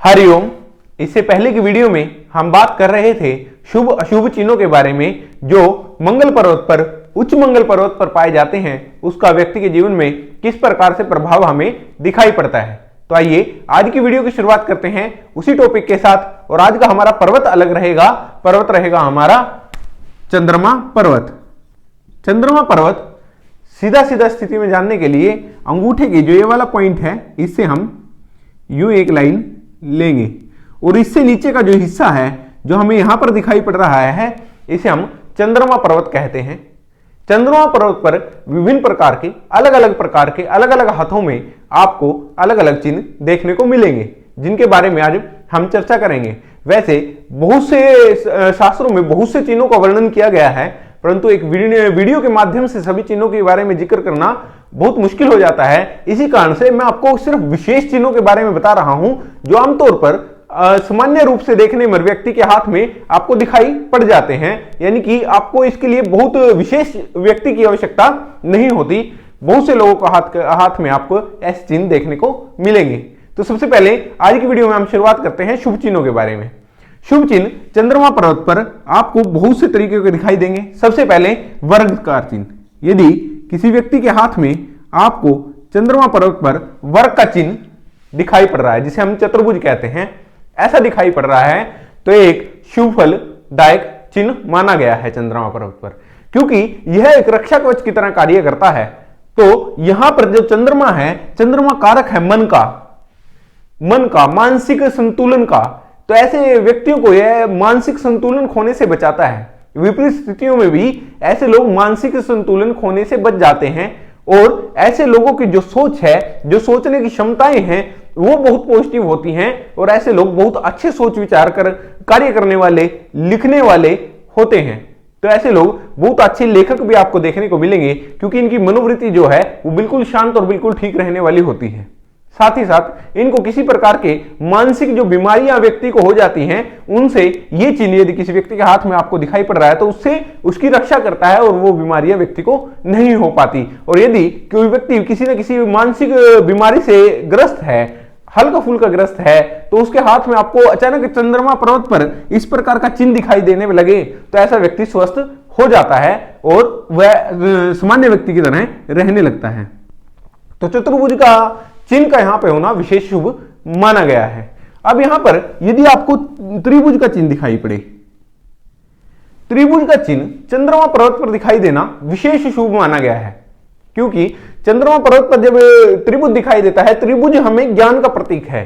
हरिओम। इससे पहले की वीडियो में हम बात कर रहे थे शुभ अशुभ चिन्हों के बारे में जो मंगल पर्वत पर, उच्च मंगल पर्वत पर पाए जाते हैं, उसका व्यक्ति के जीवन में किस प्रकार से प्रभाव हमें दिखाई पड़ता है। तो आइए आज की वीडियो की शुरुआत करते हैं उसी टॉपिक के साथ। और आज का हमारा पर्वत अलग रहेगा, पर्वत रहेगा हमारा चंद्रमा पर्वत। चंद्रमा पर्वत सीधा सीधा स्थिति में जानने के लिए अंगूठे की जो ये वाला पॉइंट है, इससे हम यूं एक लाइन लेंगे और इससे नीचे का जो हिस्सा है जो हमें यहां पर दिखाई पड़ रहा है, इसे हम चंद्रमा पर्वत कहते हैं। चंद्रमा पर्वत पर विभिन्न प्रकार के अलग अलग हाथों में आपको अलग अलग चिन्ह देखने को मिलेंगे, जिनके बारे में आज हम चर्चा करेंगे। वैसे बहुत से शास्त्रों में बहुत से चिन्हों का वर्णन किया गया है, परंतु एक वीडियो के माध्यम से सभी चिन्हों के बारे में जिक्र करना बहुत मुश्किल हो जाता है। इसी कारण से मैं आपको सिर्फ विशेष चिन्हों के बारे में बता रहा हूं जो आमतौर पर सामान्य रूप से देखने में व्यक्ति के हाथ में आपको दिखाई पड़ जाते हैं, यानी कि आपको इसके लिए बहुत विशेष व्यक्ति की आवश्यकता नहीं होती। बहुत से लोगों का हाथ में आपको ऐसे चिन्ह देखने को मिलेंगे। तो सबसे पहले आज की वीडियो में हम शुरुआत करते हैं शुभ चिन्हों के बारे में। शुभ चिन्ह चंद्रमा पर्वत पर आपको बहुत से तरीके के दिखाई देंगे। सबसे पहले वर्गाकार चिन्ह। यदि किसी व्यक्ति के हाथ में आपको चंद्रमा पर्वत पर वर्ग का चिन्ह दिखाई पड़ रहा है, जिसे हम चतुर्भुज कहते हैं, ऐसा दिखाई पड़ रहा है, तो एक शुभ फलदायक चिन्ह माना गया है चंद्रमा पर्वत पर, क्योंकि यह एक रक्षा कवच की तरह कार्य करता है। तो यहां पर जो चंद्रमा है, चंद्रमा कारक है मन का, मानसिक संतुलन का। तो ऐसे व्यक्तियों को यह मानसिक संतुलन खोने से बचाता है। विपरीत स्थितियों में भी ऐसे लोग मानसिक संतुलन खोने से बच जाते हैं, और ऐसे लोगों की जो सोच है, जो सोचने की क्षमताएं हैं, वो बहुत पॉजिटिव होती हैं, और ऐसे लोग बहुत अच्छे सोच विचार कर कार्य करने वाले, लिखने वाले होते हैं। तो ऐसे लोग बहुत अच्छे लेखक भी आपको देखने को मिलेंगे, क्योंकि इनकी मनोवृत्ति जो है वो बिल्कुल शांत और बिल्कुल ठीक रहने वाली होती है। साथ ही साथ इनको किसी प्रकार के मानसिक जो बीमारियां व्यक्ति को हो जाती हैं, उनसे ये चिन्ह यदि किसी व्यक्ति के हाथ में आपको दिखाई पड़ रहा है, तो उससे उसकी रक्षा करता है और वो बीमारियां व्यक्ति को नहीं हो पाती। और यदि कोई व्यक्ति किसी न किसी मानसिक बीमारी से ग्रस्त है, हल्का फुल्का ग्रस्त है, तो उसके हाथ में आपको अचानक चंद्रमा पर्वत पर इस प्रकार का चिन्ह दिखाई देने में लगे, तो ऐसा व्यक्ति स्वस्थ हो जाता है और वह सामान्य व्यक्ति की तरह रहने लगता है। तो चतुर्भुज का चिन्ह का यहां पे होना विशेष शुभ माना गया है। अब यहां पर यदि आपको त्रिभुज का चिन्ह दिखाई पड़े, त्रिभुज का चिन्ह चंद्रमा पर्वत पर दिखाई देना विशेष शुभ माना गया है, क्योंकि चंद्रमा पर्वत पर जब त्रिभुज दिखाई देता है, त्रिभुज हमें ज्ञान का प्रतीक है।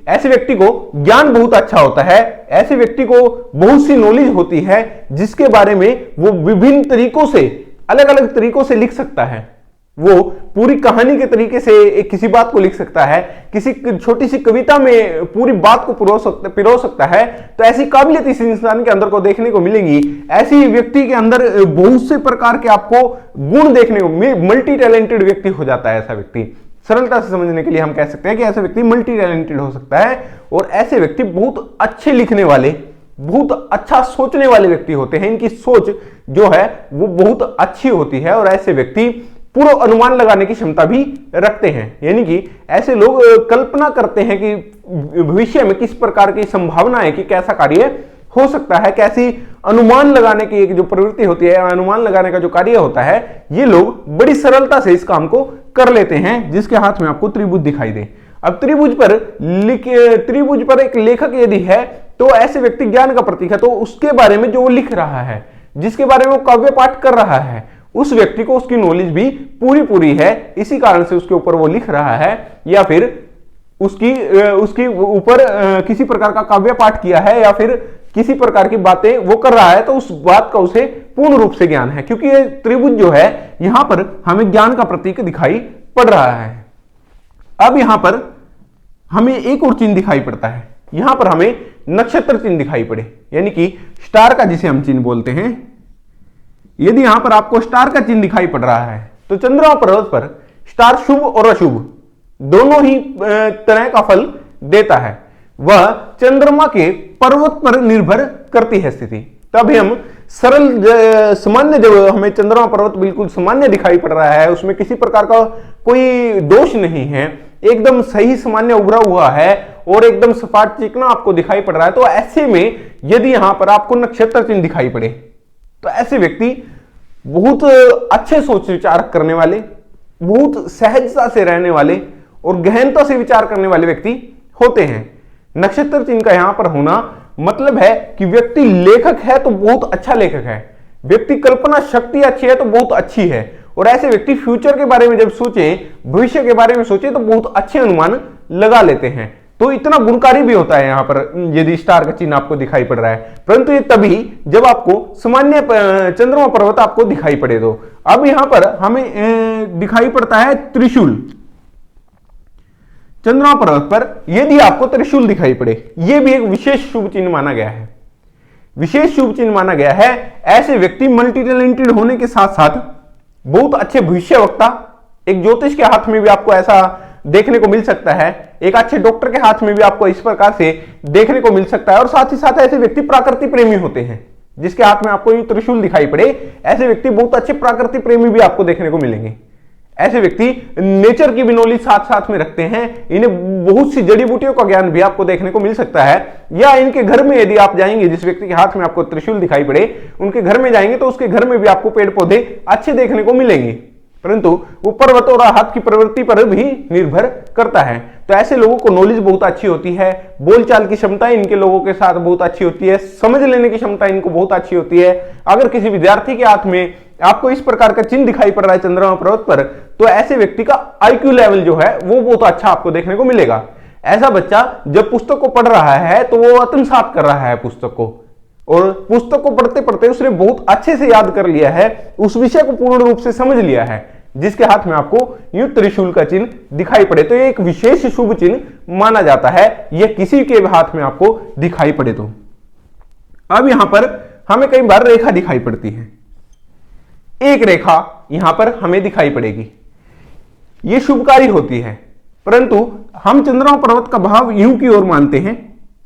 ऐसे व्यक्ति को ज्ञान बहुत अच्छा होता है, ऐसे व्यक्ति को बहुत सी नॉलेज होती है, जिसके बारे में वो विभिन्न तरीकों से, अलग अलग तरीकों से लिख सकता है। वो पूरी कहानी के तरीके से एक किसी बात को लिख सकता है, किसी छोटी सी कविता में पूरी बात को पिरो सकता है। तो ऐसी काबिलियत इस इंसान के अंदर को देखने को मिलेंगी। ऐसी व्यक्ति के अंदर बहुत से प्रकार के आपको गुण देखने को, मल्टी टैलेंटेड व्यक्ति हो जाता है ऐसा व्यक्ति। सरलता से समझने के लिए हम कह सकते हैं कि ऐसा व्यक्ति मल्टी टैलेंटेड हो सकता है, और ऐसे व्यक्ति बहुत अच्छे लिखने वाले, बहुत अच्छा सोचने वाले व्यक्ति होते हैं। इनकी सोच जो है वो बहुत अच्छी होती है, और ऐसे व्यक्ति पूरा अनुमान लगाने की क्षमता भी रखते हैं। यानी कि ऐसे लोग कल्पना करते हैं कि भविष्य में किस प्रकार की संभावना है कि कैसा कार्य हो सकता है, कैसी अनुमान लगाने की एक जो प्रवृत्ति होती है, अनुमान लगाने का जो कार्य होता है, ये लोग बड़ी सरलता से इस काम को कर लेते हैं। जिसके हाथ में आपको त्रिभुज दिखाई दे। अब त्रिभुज पर एक लेखक यदि है, तो ऐसे व्यक्ति ज्ञान का प्रतीक है। तो उसके बारे में जो वो लिख रहा है, जिसके बारे में वो काव्य पाठ कर रहा है, उस व्यक्ति को उसकी नॉलेज भी पूरी है। इसी कारण से उसके ऊपर वो लिख रहा है, या फिर उसके ऊपर किसी प्रकार का काव्य पाठ किया है, या फिर किसी प्रकार की बातें वो कर रहा है, तो उस बात का उसे पूर्ण रूप से ज्ञान है, क्योंकि ये त्रिभुज जो है यहां पर हमें ज्ञान का प्रतीक दिखाई पड़ रहा है। अब यहां पर हमें एक और चिन्ह दिखाई पड़ता है। यहां पर हमें नक्षत्र चिन्ह दिखाई पड़े, यानी कि स्टार का जिसे हम चिन्ह बोलते हैं। यदि यहां पर आपको स्टार का चिन्ह दिखाई पड़ रहा है, तो चंद्रमा पर्वत पर स्टार शुभ और अशुभ दोनों ही तरह का फल देता है। वह चंद्रमा के पर्वत पर निर्भर करती है स्थिति। तभी हम सरल सामान्य, जब हमें चंद्रमा पर्वत बिल्कुल सामान्य दिखाई पड़ रहा है, उसमें किसी प्रकार का कोई दोष नहीं है, एकदम सही सामान्य उभरा हुआ है और एकदम सपाट चिकना आपको दिखाई पड़ रहा है, तो ऐसे में यदि यहां पर आपको नक्षत्र चिन्ह दिखाई पड़े तो ऐसे व्यक्ति बहुत अच्छे सोच विचार करने वाले, बहुत सहजता से रहने वाले और गहनता से विचार करने वाले व्यक्ति होते हैं। नक्षत्र चिन्ह का यहां पर होना मतलब है कि व्यक्ति लेखक है तो बहुत अच्छा लेखक है, व्यक्ति कल्पना शक्ति अच्छी है तो बहुत अच्छी है, और ऐसे व्यक्ति फ्यूचर के बारे में जब सोचे, भविष्य के बारे में सोचे तो बहुत अच्छे अनुमान लगा लेते हैं। तो इतना गुणकारी भी होता है यहां पर यदि स्टार का चिन्ह आपको दिखाई पड़ रहा है, परंतु ये तभी जब आपको सामान्य चंद्रमा पर्वत आपको दिखाई पड़े। तो अब यहां पर हमें दिखाई पड़ता है त्रिशूल। चंद्रमा पर्वत पर यदि आपको त्रिशूल दिखाई पड़े, यह भी एक विशेष शुभ चिन्ह माना गया है, विशेष शुभ चिन्ह माना गया है। ऐसे व्यक्ति मल्टी टैलेंटेड होने के साथ साथ बहुत अच्छे भविष्यवक्ता, एक ज्योतिष के हाथ में भी आपको ऐसा देखने को मिल सकता है, एक अच्छे डॉक्टर के हाथ में भी आपको इस प्रकार से देखने को मिल सकता है, और साथ ही साथ ऐसे व्यक्ति प्रकृति प्रेमी होते हैं। जिसके हाथ में आपको ये त्रिशूल दिखाई पड़े, ऐसे व्यक्ति बहुत अच्छे प्रकृति प्रेमी भी आपको देखने को मिलेंगे। ऐसे व्यक्ति नेचर की भी नॉलेज साथ साथ में रखते हैं, इन्हें बहुत सी जड़ी बूटियों का ज्ञान भी आपको देखने को मिल सकता है। या इनके घर में यदि आप जाएंगे, जिस व्यक्ति के हाथ में आपको त्रिशूल दिखाई पड़े उनके घर में जाएंगे तो उसके घर में भी आपको पेड़ पौधे अच्छे देखने को मिलेंगे, परंतु वो पर्वत और हाथ की प्रवृत्ति पर भी निर्भर करता है। तो ऐसे लोगों को नॉलेज बहुत अच्छी होती है, बोलचाल की क्षमता इनके लोगों के साथ बहुत अच्छी होती है, समझ लेने की क्षमता इनको बहुत अच्छी होती है। अगर किसी विद्यार्थी के हाथ में आपको इस प्रकार का चिन्ह दिखाई पड़ रहा है चंद्रमा पर्वत पर, तो ऐसे व्यक्ति का आईक्यू लेवल जो है वो बहुत अच्छा आपको देखने को मिलेगा। ऐसा बच्चा जब पुस्तक को पढ़ रहा है तो वो आत्मसात कर रहा है पुस्तक को, और पुस्तक को पढ़ते पढ़ते उसने बहुत अच्छे से याद कर लिया है, उस विषय को पूर्ण रूप से समझ लिया है, जिसके हाथ में आपको यूं त्रिशूल का चिन्ह दिखाई पड़े। तो ये एक विशेष शुभ चिन्ह माना जाता है, यह किसी के हाथ में आपको दिखाई पड़े। तो अब यहां पर हमें कई बार रेखा दिखाई पड़ती है, एक रेखा यहां पर हमें दिखाई पड़ेगी, यह शुभकारी होती है, परंतु हम चंद्रमा पर्वत का भाव यूं की ओर मानते हैं,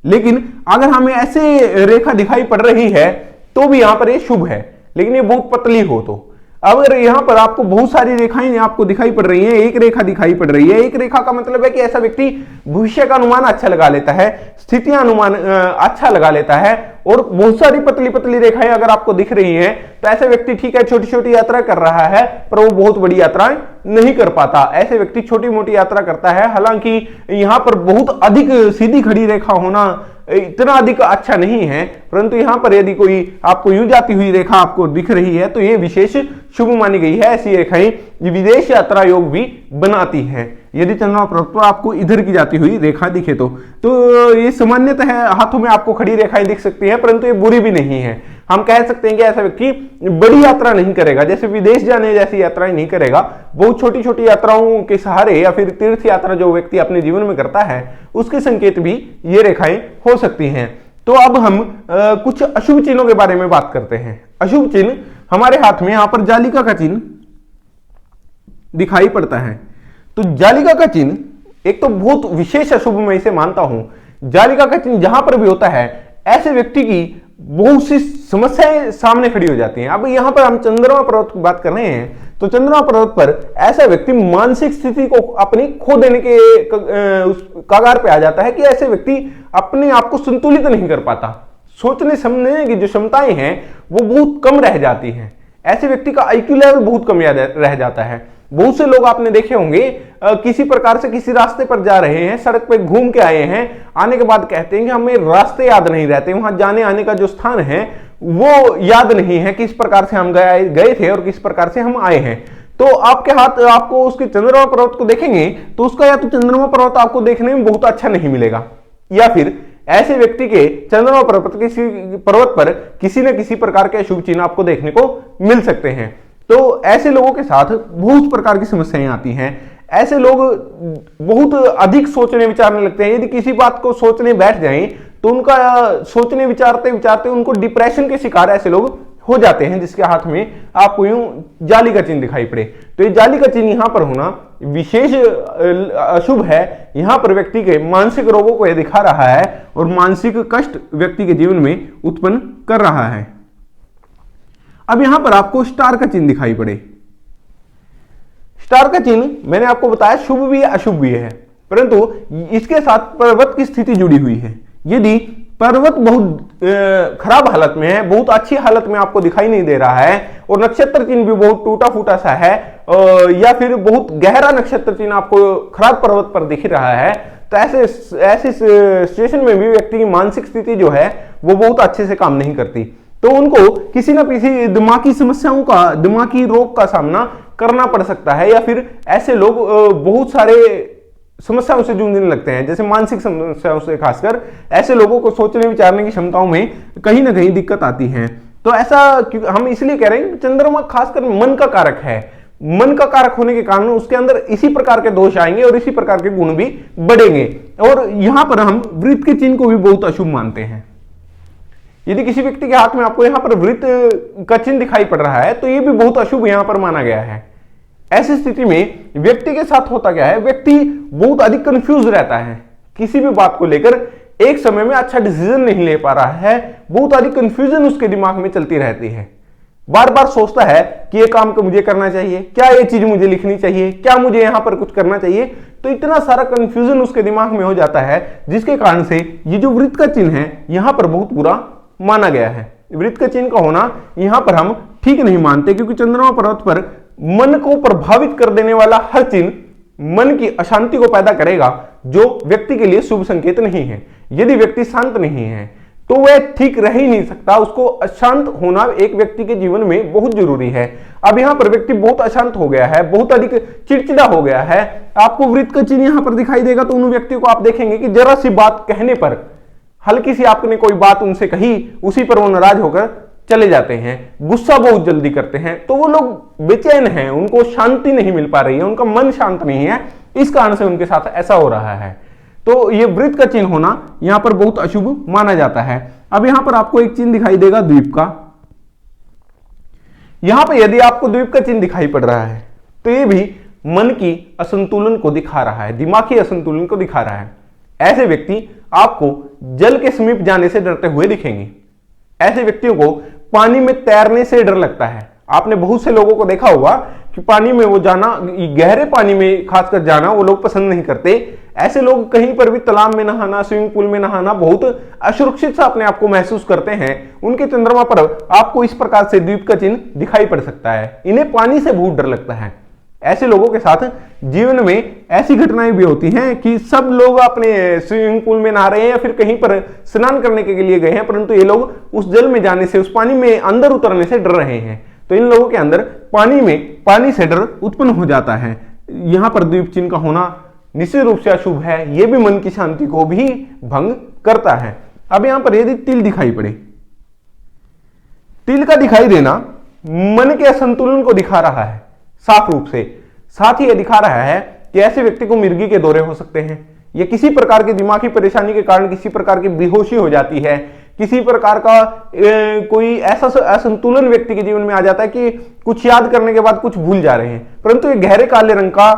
लेकिन अगर हमें ऐसे रेखा दिखाई पड़ रही है तो भी यहां पर यह शुभ है, लेकिन ये बहुत पतली हो। तो अगर यहां पर आपको बहुत सारी रेखाएं आपको दिखाई पड़ रही हैं, एक रेखा दिखाई पड़ रही है, एक रेखा का मतलब है कि ऐसा व्यक्ति भविष्य का अनुमान अच्छा लगा लेता है, स्थितियां अनुमान अच्छा लगा लेता है, और बहुत सारी पतली पतली रेखाएं अगर आपको दिख रही हैं तो ऐसा व्यक्ति ठीक है छोटी छोटी यात्रा कर रहा है पर वो बहुत बड़ी यात्राएं नहीं कर पाता। ऐसे व्यक्ति छोटी मोटी यात्रा करता है, हालांकि यहां पर बहुत अधिक सीधी खड़ी रेखा होना इतना अधिक अच्छा नहीं है, परंतु यहां पर यदि कोई आपको यूं जाती हुई रेखा आपको दिख रही है तो यह विशेष शुभ मानी गई है। ऐसी रेखाएं विदेश यात्रा योग भी बनाती है, यदि चंद्रमा पर्वत पर आपको इधर की जाती हुई रेखा दिखे तो ये सामान्यतः हाथों में आपको खड़ी रेखाएं दिख सकती हैं, परंतु ये बुरी भी नहीं है। हम कह सकते हैं कि ऐसा व्यक्ति बड़ी यात्रा नहीं करेगा, जैसे विदेश जाने जैसी यात्राएं नहीं करेगा, बहुत छोटी छोटी यात्राओं के सहारे या फिर तीर्थ यात्रा जो व्यक्ति अपने जीवन में करता है उसके संकेत भी ये रेखाएं हो सकती हैं। तो अब हम कुछ अशुभ चिन्हों के बारे में बात करते हैं। अशुभ चिन्ह हमारे हाथ में यहां पर जालिका का चिन्ह दिखाई पड़ता है। तो जालिका का चिन्ह एक तो बहुत विशेष अशुभ मैं इसे मानता हूं। जालिका का चिन्ह जहां पर भी होता है ऐसे व्यक्ति की बहुत सी समस्याएं सामने खड़ी हो जाती हैं। अब यहां पर हम चंद्रमा पर्वत की बात कर रहे हैं, तो चंद्रमा पर्वत पर ऐसा व्यक्ति मानसिक स्थिति को अपनी खो देने के कगार पे आ जाता है कि ऐसे व्यक्ति अपने आप को संतुलित नहीं कर पाता, सोचने समझने की जो क्षमताएं हैं वो बहुत कम रह जाती हैं। ऐसे व्यक्ति का आईक्यू लेवल बहुत कम रह जाता है। बहुत से लोग आपने देखे होंगे किसी प्रकार से किसी रास्ते पर जा रहे हैं, सड़क पे घूम के आए हैं, आने के बाद कहते हैं कि हमें रास्ते याद नहीं रहते, वहां जाने आने का जो स्थान है वो याद नहीं है, किस प्रकार से हम गए थे और किस प्रकार से हम आए हैं। तो आपके हाथ आपको उसके चंद्रमा पर्वत को देखेंगे तो उसका या तो चंद्रमा पर्वत आपको देखने में बहुत अच्छा नहीं मिलेगा, या फिर ऐसे व्यक्ति के चंद्रमा पर्वत पर किसी न किसी प्रकार के अशुभ चिन्ह आपको देखने को मिल सकते हैं। तो ऐसे लोगों के साथ बहुत प्रकार की समस्याएं आती हैं। ऐसे लोग बहुत अधिक सोचने विचारने लगते हैं। यदि किसी बात को सोचने बैठ जाएं तो उनका सोचने विचारते विचारते उनको डिप्रेशन के शिकार ऐसे लोग हो जाते हैं, जिसके हाथ में आपको यूं जाली का चिन्ह दिखाई पड़े। तो ये जाली का चिन्ह यहां पर होना विशेष अशुभ है। यहां पर व्यक्ति के मानसिक रोगों को यह दिखा रहा है और मानसिक कष्ट व्यक्ति के जीवन में उत्पन्न कर रहा है। अब यहां पर आपको स्टार का चिन्ह दिखाई पड़े। स्टार का चिन्ह मैंने आपको बताया शुभ भी है अशुभ भी है। परंतु इसके साथ पर्वत की स्थिति जुड़ी हुई है। यदि पर्वत बहुत खराब हालत में है, बहुत अच्छी हालत में आपको दिखाई नहीं दे रहा है और नक्षत्र चिन्ह भी बहुत टूटा फूटा सा है, या फिर बहुत गहरा नक्षत्र चिन्ह आपको खराब पर्वत पर दिख रहा है, तो ऐसे सिचुएशन में भी व्यक्ति की मानसिक स्थिति जो है वो बहुत अच्छे से काम नहीं करती। तो उनको किसी ना किसी दिमागी समस्याओं का, दिमागी रोग का सामना करना पड़ सकता है, या फिर ऐसे लोग बहुत सारे समस्याओं से जूझने लगते हैं, जैसे मानसिक समस्याओं से। खासकर ऐसे लोगों को सोचने विचारने की क्षमताओं में कहीं ना कहीं दिक्कत आती है। तो ऐसा हम इसलिए कह रहे हैं, चंद्रमा खासकर मन का कारक है। मन का कारक होने के कारण उसके अंदर इसी प्रकार के दोष आएंगे और इसी प्रकार के गुण भी बढ़ेंगे। और यहां पर हम वृत्त के चिन्ह को भी बहुत अशुभ मानते हैं। यदि किसी व्यक्ति के हाथ में आपको यहां पर वृत्त का चिन्ह दिखाई पड़ रहा है, तो यह भी बहुत अशुभ यहां पर माना गया है। ऐसी स्थिति में व्यक्ति के साथ होता क्या है, व्यक्ति बहुत अधिक कंफ्यूज रहता है, किसी भी बात को लेकर एक समय में अच्छा डिसीजन नहीं ले पा रहा है, बहुत अधिक कंफ्यूजन उसके दिमाग में चलती रहती है। बार बार सोचता है कि ये काम को मुझे करना चाहिए, क्या ये चीज मुझे लिखनी चाहिए, क्या मुझे यहां पर कुछ करना चाहिए। तो इतना सारा कंफ्यूजन उसके दिमाग में हो जाता है, जिसके कारण से ये जो वृत्त का चिन्ह है यहां पर बहुत बुरा माना गया है। वृत्त का चिन्ह का होना यहां पर हम ठीक नहीं मानते, क्योंकि चंद्रमा पर्वत पर मन को प्रभावित कर देने वाला हर चिन्ह मन की अशांति को पैदा करेगा, जो व्यक्ति के लिए शुभ संकेत नहीं है। यदि व्यक्ति शांत नहीं है तो वह ठीक रह ही नहीं सकता, उसको अशांत होना एक व्यक्ति के जीवन में बहुत जरूरी है। अब यहां पर व्यक्ति बहुत अशांत हो गया है, बहुत अधिक चिड़चिड़ा हो गया है, आपको वृत्त का चिन्ह यहां पर दिखाई देगा, तो उन व्यक्तियों को आप देखेंगे कि जरा सी बात कहने पर, हल्की सी आपने कोई बात उनसे कही, उसी पर वो नाराज होकर चले जाते हैं, गुस्सा बहुत जल्दी करते हैं। तो वो लोग बेचैन हैं, उनको शांति नहीं मिल पा रही है, उनका मन शांत नहीं है, इस कारण से उनके साथ ऐसा हो रहा है। तो ये वृत्त का चिन्ह होना यहां पर बहुत अशुभ माना जाता है। अब यहां पर आपको एक चिन्ह दिखाई देगा द्वीप का। यहां पर यदि आपको द्वीप का चिन्ह दिखाई पड़ रहा है, तो ये भी मन की असंतुलन को दिखा रहा है, दिमागी असंतुलन को दिखा रहा है। ऐसे व्यक्ति आपको जल के समीप जाने से डरते हुए दिखेंगे। ऐसे व्यक्तियों को पानी में तैरने से डर लगता है। आपने बहुत से लोगों को देखा होगा कि पानी में वो जाना, गहरे पानी में खासकर जाना वो लोग पसंद नहीं करते। ऐसे लोग कहीं पर भी तालाब में नहाना, स्विमिंग पूल में नहाना बहुत असुरक्षित सा अपने आप को महसूस करते हैं। उनके चंद्रमा पर आपको इस प्रकार से द्वीप का चिन्ह दिखाई पड़ सकता है। इन्हें पानी से बहुत डर लगता है। ऐसे लोगों के साथ जीवन में ऐसी घटनाएं भी होती हैं कि सब लोग अपने स्विमिंग पूल में नहा रहे हैं या फिर कहीं पर स्नान करने के लिए गए हैं, परंतु ये लोग उस जल में जाने से, उस पानी में अंदर उतरने से डर रहे हैं। तो इन लोगों के अंदर पानी से डर उत्पन्न हो जाता है। यहां पर द्वीप चिन्ह का होना निश्चित रूप से अशुभ है। यह भी मन की शांति को भी भंग करता है। अब यहां पर यदि तिल दिखाई पड़े, तिल का दिखाई देना मन के असंतुलन को दिखा रहा है साफ रूप से। साथ ही यह दिखा रहा है कि ऐसे व्यक्ति को मिर्गी के दौरे हो सकते हैं, या किसी प्रकार की दिमागी परेशानी के कारण किसी प्रकार की बेहोशी हो जाती है, किसी प्रकार का कोई ऐसा असंतुलन व्यक्ति के जीवन में आ जाता है कि कुछ याद करने के बाद कुछ भूल जा रहे हैं। परंतु ये गहरे काले रंग का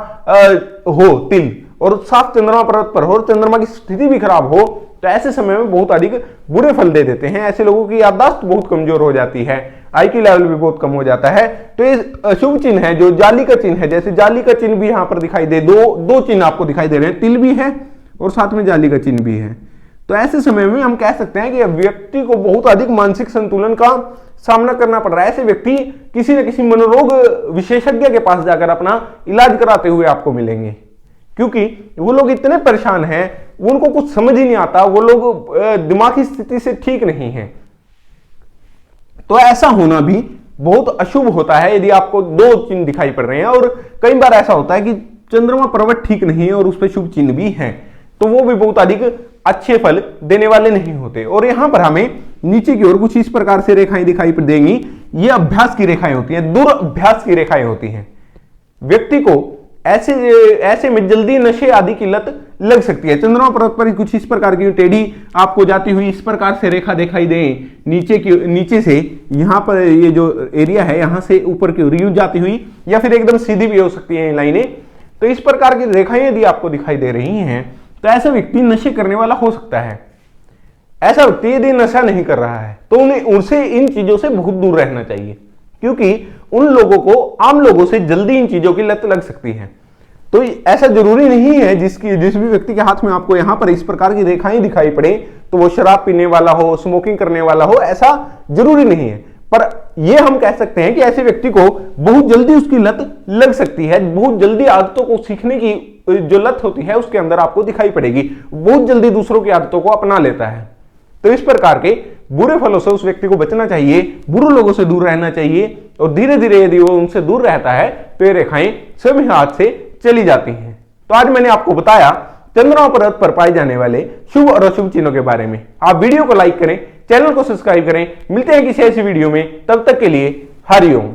हो तिल और साफ चंद्रमा पर्वत पर हो और चंद्रमा की स्थिति भी खराब हो, तो ऐसे समय में बहुत अधिक बुरे फल दे देते हैं। ऐसे लोगों की याददाश्त बहुत कमजोर हो जाती है, IQ लेवल भी बहुत कम हो जाता है। तो ये अशुभ चिन्ह है जो जाली का चिन्ह है। जैसे जाली का चिन्ह भी यहां पर दिखाई दे, दो चिन्ह आपको दिखाई दे रहे हैं, तिल भी है और साथ में जाली का चिन्ह भी है। तो ऐसे समय में हम कह सकते हैं कि व्यक्ति को बहुत अधिक मानसिक संतुलन का सामना करना पड़ रहा है। ऐसे व्यक्ति किसी न किसी मनोरोग विशेषज्ञ के पास जाकर अपना इलाज कराते हुए आपको मिलेंगे, क्योंकि वो लोग इतने परेशान हैं, उनको कुछ समझ ही नहीं आता, वो लोग दिमागी स्थिति से ठीक नहीं है। तो ऐसा होना भी बहुत अशुभ होता है यदि आपको दो चिन्ह दिखाई पड़ रहे हैं। और कई बार ऐसा होता है कि चंद्रमा पर्वत ठीक नहीं है और उस पर शुभ चिन्ह भी है, तो वो भी बहुत अधिक अच्छे फल देने वाले नहीं होते। और यहां पर हमें नीचे की ओर कुछ इस प्रकार से रेखाएं दिखाई देंगी। ये अभ्यास की रेखाएं होती हैं, दुराभ्यास की रेखाएं होती हैं। व्यक्ति को ऐसे में जल्दी नशे आदि की लत लग सकती है। चंद्रमा पर्वत पर कुछ इस प्रकार की टेढ़ी आपको जाती हुई इस प्रकार से रेखा दिखाई दे, नीचे से यहां पर ये जो एरिया है यहां से ऊपर की ओर यूं जाती हुई, या फिर एकदम सीधी भी हो सकती है लाइनें। तो इस प्रकार की रेखाएं यदि आपको दिखाई दे रही हैं, तो ऐसा व्यक्ति नशे करने वाला हो सकता है। ऐसा व्यक्ति यदि नशा नहीं कर रहा है तो उनसे इन चीजों से बहुत दूर रहना चाहिए, क्योंकि उन लोगों को, आम लोगों से जल्दी इन चीजों की लत लग सकती है। तो ऐसा जरूरी नहीं है जिस भी व्यक्ति के हाथ में आपको यहां पर इस प्रकार की रेखाएं दिखाई पड़े तो वो शराब पीने वाला हो, स्मोकिंग करने वाला हो, ऐसा जरूरी नहीं है। पर ये हम कह सकते हैं कि ऐसे व्यक्ति को बहुत जल्दी उसकी लत लग सकती है, बहुत जल्दी आदतों को सीखने की जो लत होती है उसके अंदर आपको दिखाई पड़ेगी, बहुत जल्दी दूसरों की आदतों को अपना लेता है। तो इस प्रकार के बुरे फलों से उस व्यक्ति को बचना चाहिए, बुरे लोगों से दूर रहना चाहिए, और धीरे धीरे यदि वो उनसे दूर रहता है तो ये रेखाएं स्वयं हाथ से चली जाती हैं। तो आज मैंने आपको बताया चंद्रमा पर्वत पर पाए जाने वाले शुभ और अशुभ चिन्हों के बारे में। आप वीडियो को लाइक करें, चैनल को सब्सक्राइब करें। मिलते हैं किसी ऐसी वीडियो में, तब तक के लिए हरिओम।